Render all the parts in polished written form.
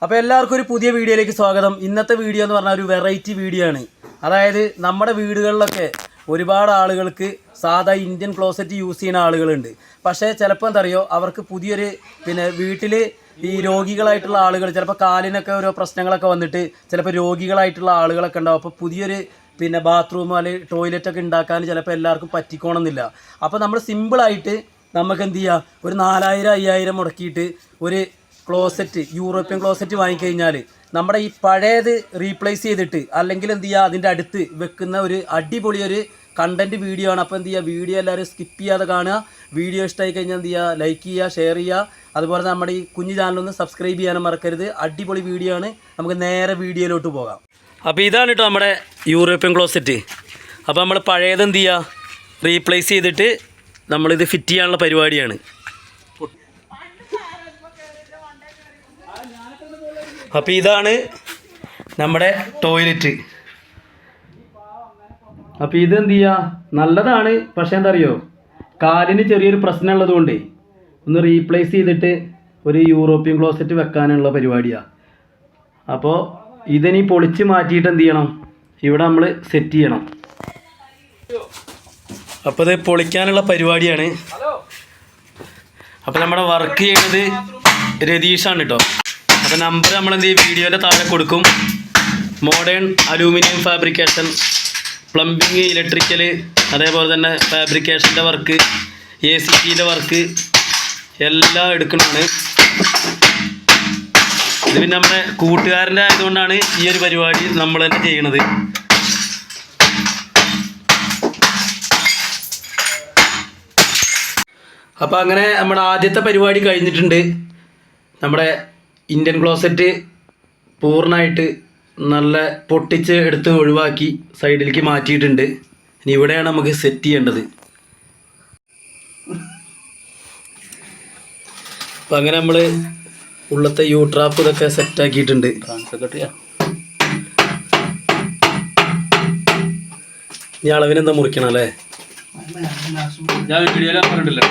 അപ്പോൾ എല്ലാവർക്കും ഒരു പുതിയ വീഡിയോയിലേക്ക് സ്വാഗതം. ഇന്നത്തെ വീഡിയോ എന്ന് പറഞ്ഞാൽ ഒരു വെറൈറ്റി വീഡിയോ ആണ്. അതായത് നമ്മുടെ വീടുകളിലൊക്കെ ഒരുപാട് ആളുകൾക്ക് സാധാ ഇന്ത്യൻ ക്ലോസറ്റ് യൂസ് ചെയ്യുന്ന ആളുകളുണ്ട്. പക്ഷേ ചിലപ്പോൾ എന്താ അറിയോ, അവർക്ക് പുതിയൊരു വീട്ടിൽ ഈ രോഗികളായിട്ടുള്ള ആളുകൾ ചിലപ്പോൾ കാലിനൊക്കെ ഓരോ പ്രശ്നങ്ങളൊക്കെ വന്നിട്ട് ചിലപ്പോൾ രോഗികളായിട്ടുള്ള ആളുകളൊക്കെ ഉണ്ടാവും. അപ്പോൾ പുതിയൊരു ബാത്റൂം അല്ലെങ്കിൽ ടോയ്ലറ്റൊക്കെ ഉണ്ടാക്കാൻ ചിലപ്പോൾ എല്ലാവർക്കും പറ്റിക്കോണമെന്നില്ല. അപ്പോൾ നമ്മൾ സിമ്പിളായിട്ട് നമുക്ക് എന്ത് ചെയ്യുക, ഒരു 4000-5000 മുടക്കിയിട്ട് ഒരു ക്ലോസറ്റ്, യൂറോപ്യൻ ക്ലോസറ്റ് വാങ്ങിക്കഴിഞ്ഞാൽ നമ്മുടെ ഈ പഴയത് റീപ്ലേസ് ചെയ്തിട്ട് അല്ലെങ്കിൽ എന്ത് ചെയ്യുക, അതിൻ്റെ അടുത്ത് വെക്കുന്ന ഒരു അടിപൊളി ഒരു കണ്ടൻറ്റ് വീഡിയോ ആണ്. അപ്പോൾ എന്ത് ചെയ്യുക, വീഡിയോ എല്ലാവരും സ്കിപ്പ് ചെയ്യാതെ കാണുക. വീഡിയോ ഇഷ്ടമായി കഴിഞ്ഞാൽ എന്ത് ചെയ്യുക, ലൈക്ക് ചെയ്യുക, ഷെയർ ചെയ്യുക. അതുപോലെ നമ്മുടെ ഈ കുഞ്ഞു ചാനലൊന്ന് സബ്സ്ക്രൈബ് ചെയ്യാനും മറക്കരുത്. അടിപൊളി വീഡിയോ ആണ്. നമുക്ക് നേരെ വീഡിയോയിലോട്ട് പോകാം. അപ്പോൾ ഇതാണ് കേട്ടോ നമ്മുടെ യൂറോപ്യൻ ക്ലോസറ്റ്. അപ്പോൾ നമ്മൾ പഴയത് എന്ത് ചെയ്യുക, റീപ്ലേസ് ചെയ്തിട്ട് നമ്മളിത് ഫിറ്റ് ചെയ്യാനുള്ള പരിപാടിയാണ്. അപ്പോൾ ഇതാണ് നമ്മുടെ ടോയ്ലറ്റ്. അപ്പോൾ ഇതെന്ത് ചെയ്യുക, നല്ലതാണ്. പക്ഷേ എന്താ അറിയോ, കാലിന് ചെറിയൊരു പ്രശ്നം ഉള്ളതുകൊണ്ട് ഒന്ന് റീപ്ലേസ് ചെയ്തിട്ട് ഒരു യൂറോപ്യൻ ക്ലോസറ്റ് വെക്കാനുള്ള പരിപാടിയാണ്. അപ്പോൾ ഇതിനി പൊളിച്ച് മാറ്റിയിട്ട് എന്ത് ചെയ്യണം, ഇവിടെ നമ്മൾ സെറ്റ് ചെയ്യണം. അപ്പോൾ ഇത് പൊളിക്കാനുള്ള പരിപാടിയാണ്. അപ്പോൾ നമ്മുടെ വർക്ക് ചെയ്യുന്നത് രതീഷാണ് കേട്ടോ. അപ്പോൾ നമ്പർ നമ്മളെന്ത് ചെയ്യും, വീഡിയോൻ്റെ താഴെ കൊടുക്കും. Modern aluminium fabrication, plumbing, electrical, അതേപോലെ തന്നെ ഫാബ്രിക്കേഷൻ്റെ വർക്ക്, ACTൻ്റെ വർക്ക് എല്ലാം എടുക്കുന്നതാണ്. ഇത് പിന്നെ നമ്മുടെ കൂട്ടുകാരൻ്റെ ആയതുകൊണ്ടാണ് ഈ ഒരു പരിപാടി നമ്മൾ തന്നെ ചെയ്യണത്. അപ്പോൾ അങ്ങനെ നമ്മുടെ ആദ്യത്തെ പരിപാടി കഴിഞ്ഞിട്ടുണ്ട്. നമ്മുടെ ഇന്ത്യൻ ക്ലോസറ്റ് പൂർണ്ണമായിട്ട് നല്ല പൊട്ടിച്ച് എടുത്ത് ഒഴിവാക്കി സൈഡിലേക്ക് മാറ്റിയിട്ടുണ്ട്. ഇനി ഇവിടെയാണ് നമുക്ക് സെറ്റ് ചെയ്യേണ്ടത്. അപ്പം അങ്ങനെ നമ്മൾ ഉള്ളത്തെ യൂട്രാപ്പ് ഇതൊക്കെ സെറ്റാക്കിയിട്ടുണ്ട്. ഇനി അളവിനെന്താ മുറിക്കണം അല്ലേ? ഞാൻ വീഡിയോയിലാണ് പറഞ്ഞിട്ടില്ല.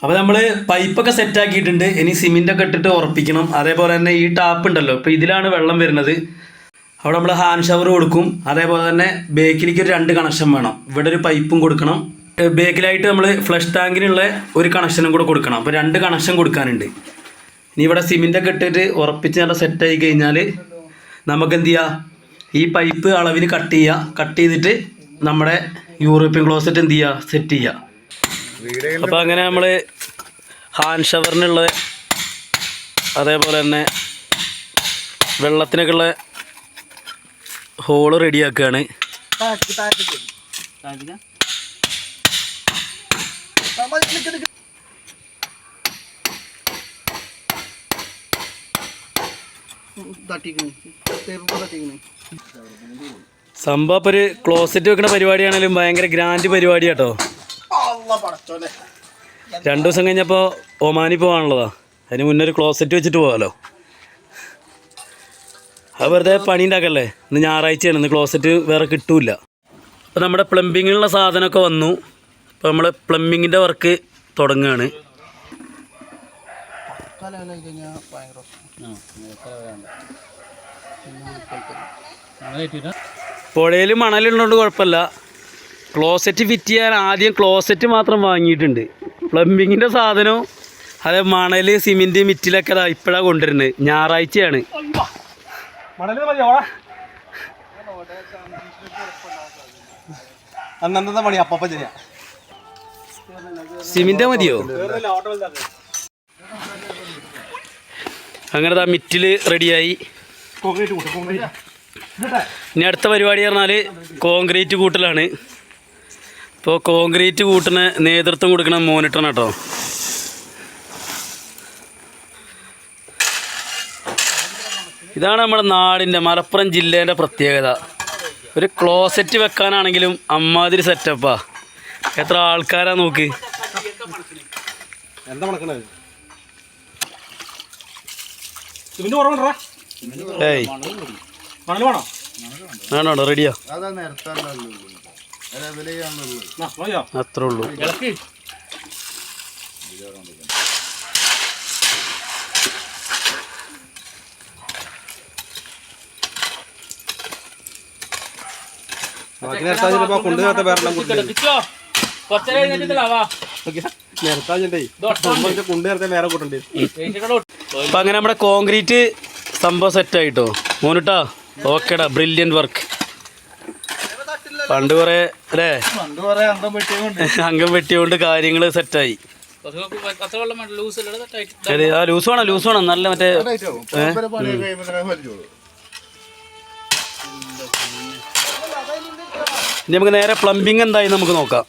അപ്പോൾ നമ്മൾ പൈപ്പൊക്കെ സെറ്റാക്കിയിട്ടുണ്ട്. ഇനി സിമെൻ്റൊക്കെ ഇട്ടിട്ട് ഉറപ്പിക്കണം. അതേപോലെ തന്നെ ഈ ടാപ്പ് ഉണ്ടല്ലോ, ഇപ്പോൾ ഇതിലാണ് വെള്ളം വരുന്നത്. അവിടെ നമ്മൾ ഹാൻഡ് ഷവർ കൊടുക്കും. അതേപോലെ തന്നെ ബേക്കിലേക്ക് ഒരു 2 കണക്ഷൻ വേണം. ഇവിടെ ഒരു പൈപ്പും കൊടുക്കണം. ബേക്കിലായിട്ട് നമ്മൾ ഫ്ലഷ് ടാങ്കിനുള്ള ഒരു കണക്ഷനും കൂടെ കൊടുക്കണം. അപ്പോൾ 2 കണക്ഷൻ കൊടുക്കാനുണ്ട്. ഇനി ഇവിടെ സിമെൻ്റൊക്കെ ഇട്ടിട്ട് ഉറപ്പിച്ച് നല്ല സെറ്റായി കഴിഞ്ഞാൽ നമുക്ക് എന്ത് ചെയ്യുക, ഈ പൈപ്പ് അളവിന് കട്ട് ചെയ്തിട്ട് നമ്മുടെ യൂറോപ്യൻ ക്ലോസറ്റ് എന്ത് ചെയ്യുക, സെറ്റ് ചെയ്യുക. അപ്പോൾ അങ്ങനെ നമ്മൾ ഹാൻഡ് ഷവറിനുള്ള അതേപോലെ തന്നെ വെള്ളത്തിനൊക്കെയുള്ള ഹോള് റെഡിയാക്കുകയാണ്. സംഭവം ഇപ്പോൾ ഒരു ക്ലോസറ്റ് വെക്കുന്ന പരിപാടിയാണെങ്കിലും ഭയങ്കര ഗ്രാൻഡ് പരിപാടി കേട്ടോ. 2 ദിവസം കഴിഞ്ഞപ്പോൾ ഒമാനി പോകാനുള്ളതാ. അതിന് മുന്നേ ഒരു ക്ലോസറ്റ് വെച്ചിട്ട് പോകാമല്ലോ. അത് വെറുതെ പണി ഉണ്ടാക്കല്ലേ. ഇന്ന് ഞായറാഴ്ചയാണ്, ഇന്ന് ക്ലോസറ്റ് വേറെ കിട്ടൂല. അപ്പോൾ നമ്മുടെ പ്ലംബിങ്ങിനുള്ള സാധനമൊക്കെ വന്നു. അപ്പോൾ നമ്മൾ പ്ലംബിങ്ങിൻ്റെ വർക്ക് തുടങ്ങുകയാണ്. പുഴയിൽ മണലുള്ളതുകൊണ്ട് കുഴപ്പമില്ല. ക്ലോസറ്റ് ഫിറ്റ് ചെയ്യാൻ ആദ്യം ക്ലോസറ്റ് മാത്രം വാങ്ങിയിട്ടുണ്ട്. പ്ലംബിങ്ങിൻ്റെ സാധനവും അതേ മണൽ, സിമെൻറ്റ്, മിറ്റിലൊക്കെ അതാ ഇപ്പോഴാണ് കൊണ്ടുവരുന്നത്. ഞായറാഴ്ചയാണ്. സിമെൻ്റ് മതിയോ? അങ്ങനെ മിറ്റിൽ റെഡിയായി. ഇനി അടുത്ത പരിപാടി പറഞ്ഞാൽ കോൺക്രീറ്റ് കൂട്ടലാണ്. ഇപ്പോൾ കോൺക്രീറ്റ് കൂട്ടിന് നേതൃത്വം കൊടുക്കണം മോണിറ്ററാണ് കേട്ടോ. ഇതാണ് നമ്മുടെ നാടിൻ്റെ, മലപ്പുറം ജില്ലേൻ്റെ പ്രത്യേകത. ഒരു ക്ലോസറ്റ് വെക്കാനാണെങ്കിലും അമ്മാതിരി സെറ്റപ്പാ. എത്ര ആൾക്കാരാ നോക്ക്. ഏയ് ആണോ, റെഡിയാ? അത്രേ ഉള്ളൂ. അപ്പൊ അങ്ങനെ നമ്മുടെ കോൺക്രീറ്റ് സംഭവം സെറ്റായിട്ടോ മോനിട്ടാ. ഓക്കേടാ, ബ്രില്യൻറ്റ് വർക്ക്. പണ്ട് കുറെ അല്ലേ അംഗം വെട്ടിയോണ്ട് കാര്യങ്ങള് സെറ്റായി. ലൂസ് വേണം നല്ല മറ്റേ. ഇനി നമുക്ക് നേരെ പ്ലംബിങ് എന്തായി നമുക്ക് നോക്കാം.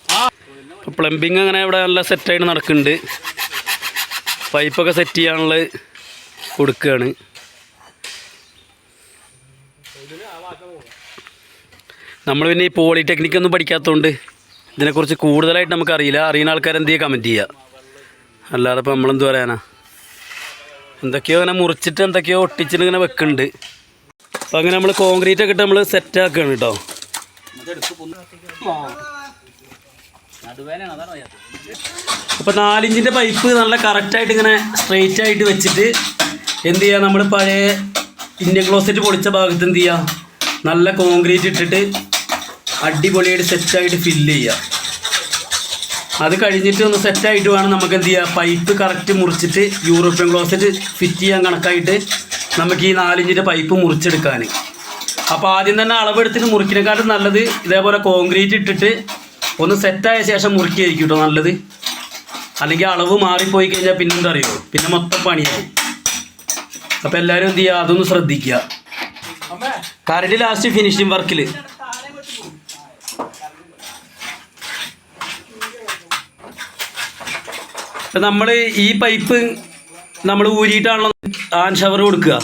പ്ലംബിങ് അങ്ങനെ ഇവിടെ നല്ല സെറ്റായിട്ട് നടക്കുന്നുണ്ട്. പൈപ്പൊക്കെ സെറ്റ് ചെയ്യാനുള്ളത് കൊടുക്കുകയാണ്. നമ്മൾ പിന്നെ ഈ പോളിടെക്നിക് ഒന്നും പഠിക്കാത്തതുകൊണ്ട് ഇതിനെക്കുറിച്ച് കൂടുതലായിട്ട് നമുക്കറിയില്ല. അറിയുന്ന ആൾക്കാർ എന്ത് ചെയ്യുക കമൻറ്റ് ചെയ്യുക. അല്ലാതെ ഇപ്പോൾ നമ്മളെന്ത് പറയാനാ, എന്തൊക്കെയോ ഇങ്ങനെ മുറിച്ചിട്ട് എന്തൊക്കെയോ ഒട്ടിച്ചിട്ട് ഇങ്ങനെ വെക്കുന്നുണ്ട്. അപ്പോൾ അങ്ങനെ നമ്മൾ കോൺക്രീറ്റ് ഒക്കെ ഇട്ട് നമ്മൾ സെറ്റാക്കുകയാണ് കേട്ടോ. അപ്പോൾ 4 ഇഞ്ചിൻ്റെ പൈപ്പ് നല്ല കറക്റ്റായിട്ട് ഇങ്ങനെ സ്ട്രെയിറ്റ് ആയിട്ട് വെച്ചിട്ട് എന്ത് ചെയ്യുക, നമ്മൾ പഴയ ഇന്ത്യൻ ക്ലോസറ്റ് പൊളിച്ച ഭാഗത്ത് എന്ത് ചെയ്യുക, നല്ല കോൺക്രീറ്റ് ഇട്ടിട്ട് അടിപൊളിയായിട്ട് സെറ്റായിട്ട് ഫില്ല് ചെയ്യുക. അത് കഴിഞ്ഞിട്ട് ഒന്ന് സെറ്റായിട്ട് വേണം നമുക്ക് എന്ത് ചെയ്യുക, പൈപ്പ് കറക്റ്റ് മുറിച്ചിട്ട് യൂറോപ്യൻ ക്ലോസറ്റ് ഫിറ്റ് ചെയ്യാൻ കണക്കായിട്ട് നമുക്ക് ഈ 4 ഇഞ്ചിൻ്റെ പൈപ്പ് മുറിച്ചെടുക്കാൻ. അപ്പോൾ ആദ്യം തന്നെ അളവെടുത്തിട്ട് മുറിക്കുന്നതിനെക്കാട്ടും നല്ലത് ഇതേപോലെ കോൺക്രീറ്റ് ഇട്ടിട്ട് ഒന്ന് സെറ്റായ ശേഷം മുറിക്കുകയായിരിക്കും കേട്ടോ നല്ലത്. അല്ലെങ്കിൽ അളവ് മാറിപ്പോയി കഴിഞ്ഞാൽ പിന്നെന്താ അറിയുമോ, പിന്നെ മൊത്തം പണിയാവും. അപ്പോൾ എല്ലാവരും എന്ത് ചെയ്യുക, അതൊന്ന് ശ്രദ്ധിക്കുക. കരട് ലാസ്റ്റ് ഫിനിഷിംഗ് വർക്കിൽ നമ്മൾ ഈ പൈപ്പ് നമ്മൾ ഊരിയിട്ടാണല്ലോ ഹാൻഡ് ഷവർ കൊടുക്കുക.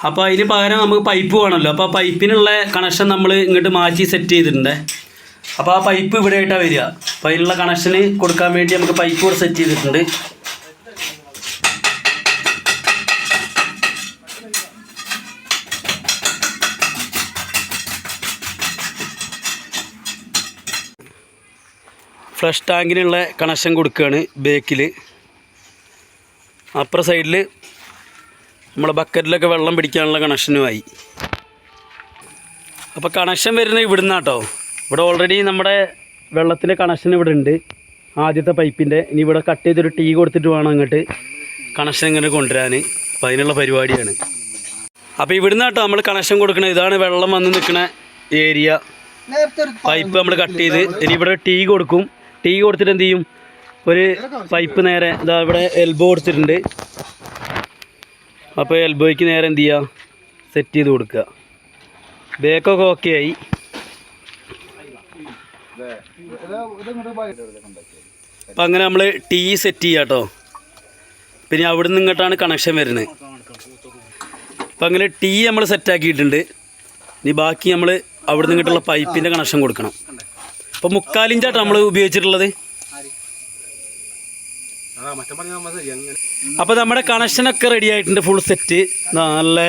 അപ്പോൾ അതിന് പകരം നമുക്ക് പൈപ്പ് വേണമല്ലോ. അപ്പോൾ ആ പൈപ്പിനുള്ള കണക്ഷൻ നമ്മൾ ഇങ്ങോട്ട് മാറ്റി സെറ്റ് ചെയ്തിട്ടുണ്ട്. അപ്പോൾ ആ പൈപ്പ് ഇവിടെ ആയിട്ടാണ് വരിക. അപ്പോൾ അതിനുള്ള കണക്ഷന് കൊടുക്കാൻ വേണ്ടി നമുക്ക് പൈപ്പ് കൂടെ സെറ്റ് ചെയ്തിട്ടുണ്ട്. ഫ്ലഷ് ടാങ്കിനുള്ള കണക്ഷൻ കൊടുക്കുകയാണ് ബേക്കിൽ. അപ്പുറ സൈഡിൽ നമ്മളെ ബക്കറ്റിലൊക്കെ വെള്ളം പിടിക്കാനുള്ള കണക്ഷനുമായി. അപ്പോൾ കണക്ഷൻ വരുന്നത് ഇവിടുന്ന് കേട്ടോ. ഇവിടെ ഓൾറെഡി നമ്മുടെ വെള്ളത്തിൻ്റെ കണക്ഷൻ ഇവിടെ ഉണ്ട്, ആദ്യത്തെ പൈപ്പിൻ്റെ. ഇനി ഇവിടെ കട്ട് ചെയ്തൊരു ടീ കൊടുത്തിട്ട് വേണം അങ്ങോട്ട് കണക്ഷൻ ഇങ്ങനെ കൊണ്ടുവരാൻ. അപ്പോൾ അതിനുള്ള പരിപാടിയാണ്. അപ്പോൾ ഇവിടുന്ന് കേട്ടോ നമ്മൾ കണക്ഷൻ കൊടുക്കണത്. ഇതാണ് വെള്ളം വന്ന് നിൽക്കുന്ന ഏരിയ. പൈപ്പ് നമ്മൾ കട്ട് ചെയ്ത് ഇനി ഇവിടെ ടീ കൊടുക്കും. ടീ കൊടുത്തിട്ട് എന്ത് ചെയ്യും, ഒരു പൈപ്പ് നേരെ ഇതാ ഇവിടെ എൽബോ കൊടുത്തിട്ടുണ്ട്. അപ്പോൾ എൽബോയ്ക്ക് നേരെ എന്ത് ചെയ്യുക, സെറ്റ് ചെയ്ത് കൊടുക്കുക. ബേക്കൊക്കെ ഓക്കെ ആയി. അപ്പം അങ്ങനെ നമ്മൾ ടീ സെറ്റ് ചെയ്യുക കേട്ടോ. പിന്നെ അവിടെ നിന്ന് ഇങ്ങോട്ടാണ് കണക്ഷൻ വരുന്നത്. അപ്പം അങ്ങനെ ടീ നമ്മൾ സെറ്റാക്കിയിട്ടുണ്ട്. ഇനി ബാക്കി നമ്മൾ അവിടെ നിന്ന് ഇങ്ങോട്ടുള്ള പൈപ്പിൻ്റെ കണക്ഷൻ കൊടുക്കണം. അപ്പോൾ 3/4 ഇഞ്ചാട്ടോ നമ്മൾ ഉപയോഗിച്ചിട്ടുള്ളത്. അപ്പോൾ നമ്മുടെ കണക്ഷനൊക്കെ റെഡി ആയിട്ടുണ്ട്, ഫുൾ സെറ്റ്. നല്ല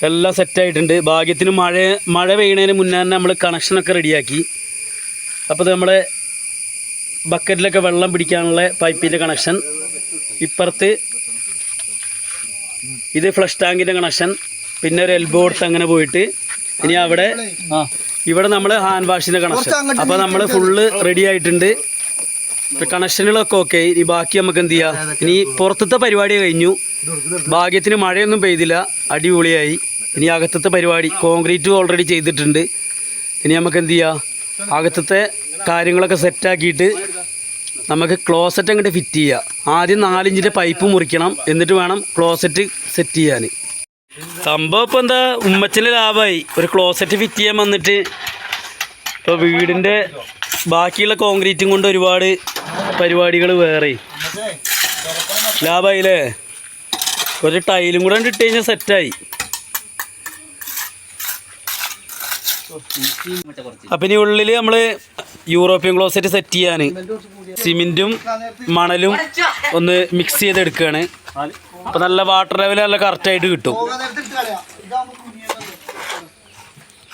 എല്ലാം സെറ്റായിട്ടുണ്ട്. ഭാഗ്യത്തിന് മഴ പെയ്യുന്നതിന് മുന്നേ തന്നെ നമ്മൾ കണക്ഷനൊക്കെ റെഡിയാക്കി. അപ്പോൾ നമ്മുടെ ബക്കറ്റിലൊക്കെ വെള്ളം പിടിക്കാനുള്ള പൈപ്പിൻ്റെ കണക്ഷൻ. ഇപ്പുറത്ത് ഇത് ഫ്ലഷ് ടാങ്കിൻ്റെ കണക്ഷൻ. പിന്നെ ഒരു എൽബോ കൊടുത്ത് അങ്ങനെ പോയിട്ട് ഇനി ഇവിടെ നമ്മൾ ഹാൻഡ് വാഷിൻ്റെ കണക്ഷൻ. അപ്പോൾ നമ്മൾ ഫുള്ള് റെഡി ആയിട്ടുണ്ട്. കണക്ഷനുകളൊക്കെ ഓക്കെ. ഇനി ബാക്കി നമുക്ക് എന്ത് ചെയ്യാം, ഇനി പുറത്തത്തെ പരിപാടി കഴിഞ്ഞു. ഭാഗ്യത്തിന് മഴയൊന്നും പെയ്തില്ല, അടിപൊളിയായി. ഇനി അകത്തത്തെ പരിപാടി കോൺക്രീറ്റ് ഓൾറെഡി ചെയ്തിട്ടുണ്ട്. ഇനി നമുക്ക് എന്ത് ചെയ്യാം, അകത്തത്തെ കാര്യങ്ങളൊക്കെ സെറ്റാക്കിയിട്ട് നമുക്ക് ക്ലോസറ്റ് അങ്ങോട്ട് ഫിറ്റ് ചെയ്യുക. ആദ്യം 4 ഇഞ്ചിൻ്റെ പൈപ്പ് മുറിക്കണം, എന്നിട്ട് വേണം ക്ലോസറ്റ് സെറ്റ് ചെയ്യാൻ. സംഭവം ഇപ്പോൾ എന്താ, ഉമ്മച്ചിൻ്റെ ലാഭമായി. ഒരു ക്ലോസറ്റ് ഫിറ്റ് ചെയ്യാൻ വന്നിട്ട് ഇപ്പോൾ വീടിൻ്റെ ബാക്കിയുള്ള കോൺക്രീറ്റും കൊണ്ട് ഒരുപാട് പരിപാടികൾ വേറെ ലാഭമായില്ലേ. ഒരു ടൈലും കൂടെ ഇട്ട് കഴിഞ്ഞാൽ സെറ്റായി. അപ്പം ഇനി ഉള്ളിൽ നമ്മൾ യൂറോപ്യൻ ക്ലോസറ്റ് സെറ്റ് ചെയ്യാൻ സിമെൻറ്റും മണലും ഒന്ന് മിക്സ് ചെയ്തെടുക്കുകയാണ്. അപ്പോൾ നല്ല വാട്ടർ ലെവൽ നല്ല കറക്റ്റായിട്ട് കിട്ടും.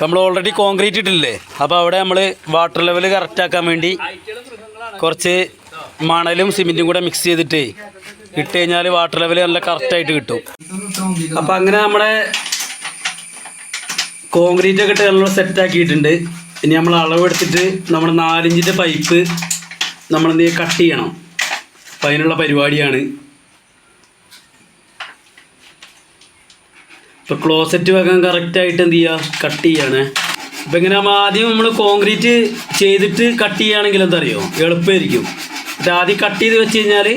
നമ്മൾ ഓൾറെഡി കോൺക്രീറ്റ് ഇട്ടില്ലേ, അപ്പോൾ അവിടെ നമ്മൾ വാട്ടർ ലെവൽ കറക്റ്റാക്കാൻ വേണ്ടി കുറച്ച് മണലും സിമെൻറ്റും കൂടെ മിക്സ് ചെയ്തിട്ട് ഇട്ട് കഴിഞ്ഞാൽ വാട്ടർ ലെവൽ നല്ല കറക്റ്റായിട്ട് കിട്ടും. അപ്പോൾ അങ്ങനെ നമ്മുടെ കോൺക്രീറ്റ് ഒക്കെ ഇട്ട് നമ്മൾ സെറ്റാക്കിയിട്ടുണ്ട്. ഇനി നമ്മൾ അളവെടുത്തിട്ട് നമ്മൾ 4 ഇഞ്ചിൻ്റെ പൈപ്പ് നമ്മളെന്ത് ചെയ്യുക, കട്ട് ചെയ്യണം. അപ്പം അതിനുള്ള പരിപാടിയാണ്. ഇപ്പോൾ ക്ലോസറ്റ് വെക്കാൻ കറക്റ്റായിട്ട് എന്ത് ചെയ്യുക, കട്ട് ചെയ്യാണ്. അപ്പം ഇങ്ങനെ ആദ്യം നമ്മൾ കോൺക്രീറ്റ് ചെയ്തിട്ട് കട്ട് ചെയ്യുകയാണെങ്കിൽ എന്താ അറിയോ, എളുപ്പമായിരിക്കും. എന്നിട്ട് ആദ്യം കട്ട് ചെയ്ത് വെച്ച് കഴിഞ്ഞാൽ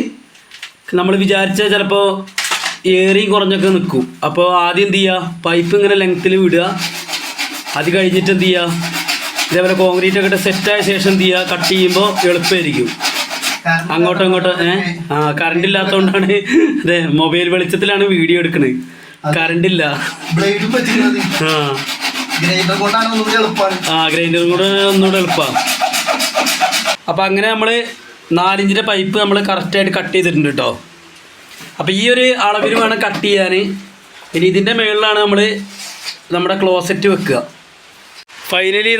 നമ്മൾ വിചാരിച്ച ചിലപ്പോൾ ഏറിയും കുറഞ്ഞൊക്കെ നിൽക്കും. അപ്പോൾ ആദ്യം എന്ത് ചെയ്യുക, പൈപ്പ് ഇങ്ങനെ ലെങ്ത്തിൽ വിടുക. അത് കഴിഞ്ഞിട്ട് എന്ത് ചെയ്യുക, ഇതേപോലെ കോൺക്രീറ്റ് ഒക്കെ സെറ്റായ ശേഷം എന്ത് ചെയ്യുക, കട്ട് ചെയ്യുമ്പോൾ എളുപ്പമായിരിക്കും. അങ്ങോട്ടും ഇങ്ങോട്ടും കറണ്ട് ഇല്ലാത്തതുകൊണ്ടാണ് അതെ മൊബൈൽ വെളിച്ചത്തിലാണ് വീഡിയോ എടുക്കുന്നത്. കറണ്ട് ഇല്ല. ഗ്രൈൻഡർ കൂടെ ഒന്നുകൂടെ എളുപ്പമാണ്. അപ്പം അങ്ങനെ നമ്മൾ 4 ഇഞ്ചിൻ്റെ പൈപ്പ് നമ്മൾ കറക്റ്റായിട്ട് കട്ട് ചെയ്തിട്ടുണ്ട് കേട്ടോ. അപ്പോൾ ഈ ഒരു അളവിൽ വേണം കട്ട് ചെയ്യാൻ. ഇനി ഇതിൻ്റെ മുകളിലാണ് നമ്മൾ നമ്മുടെ ക്ലോസറ്റ് വെക്കുക. ഫൈനലി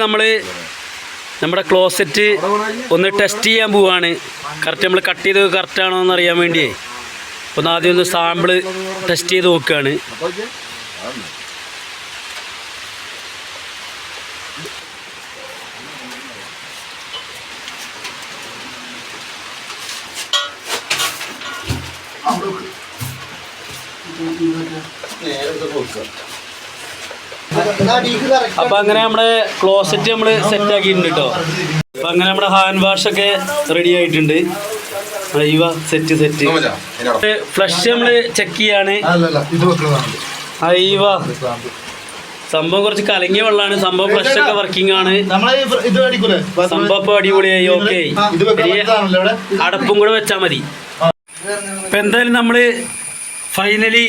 നമ്മുടെ ക്ലോസറ്റ് ഒന്ന് ടെസ്റ്റ് ചെയ്യാൻ പോവുകയാണ്. കറക്റ്റ് നമ്മൾ കട്ട് ചെയ്ത് കറക്റ്റാണോ എന്ന് അറിയാൻ വേണ്ടിയേ ഒന്ന് ആദ്യം ഒന്ന് സാമ്പിള് ടെസ്റ്റ് ചെയ്ത് നോക്കുകയാണ്. അപ്പം അങ്ങനെ നമ്മുടെ ക്ലോസറ്റ് നമ്മൾ സെറ്റ് ആക്കിയിട്ടുണ്ട് കേട്ടോ. അപ്പം അങ്ങനെ നമ്മുടെ ഹാൻഡ് വാഷൊക്കെ റെഡി ആയിട്ടുണ്ട്. അയ്യോ സെറ്റ് ഫ്ലഷ് നമ്മൾ ചെക്ക് ചെയ്യാണ്. അയ്യോ സംഭവം കുറച്ച് കലങ്ങിയ വെള്ളമാണ്. സംഭവം ഫ്ലഷ് ഒക്കെ വർക്കിംഗ് ആണ്. സംഭവം ഇപ്പോൾ അടിപൊളിയായി. ഓക്കെ, അടപ്പും കൂടെ വെച്ചാൽ മതി. ഇപ്പം എന്തായാലും നമ്മൾ ഫൈനലി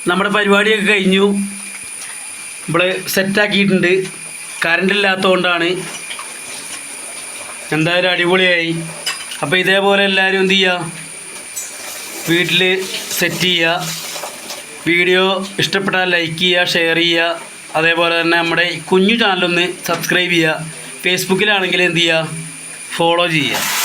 നമ്മുടെ പരിപാടിയൊക്കെ കഴിഞ്ഞു. നമ്മൾ സെറ്റാക്കിയിട്ടുണ്ട്. കറണ്ട് ഇല്ലാത്തതുകൊണ്ടാണ്. എന്തായാലും അടിപൊളിയായി. അപ്പോൾ ഇതേപോലെ എല്ലാവരും എന്ത് ചെയ്യുക, വീട്ടിൽ സെറ്റ് ചെയ്യുക. വീഡിയോ ഇഷ്ടപ്പെട്ടാൽ ലൈക്ക് ചെയ്യുക, ഷെയർ ചെയ്യുക. അതേപോലെ തന്നെ നമ്മുടെ കുഞ്ഞു ചാനലൊന്ന് സബ്സ്ക്രൈബ് ചെയ്യുക. ഫേസ്ബുക്കിലാണെങ്കിൽ എന്ത് ചെയ്യുക, ഫോളോ ചെയ്യുക.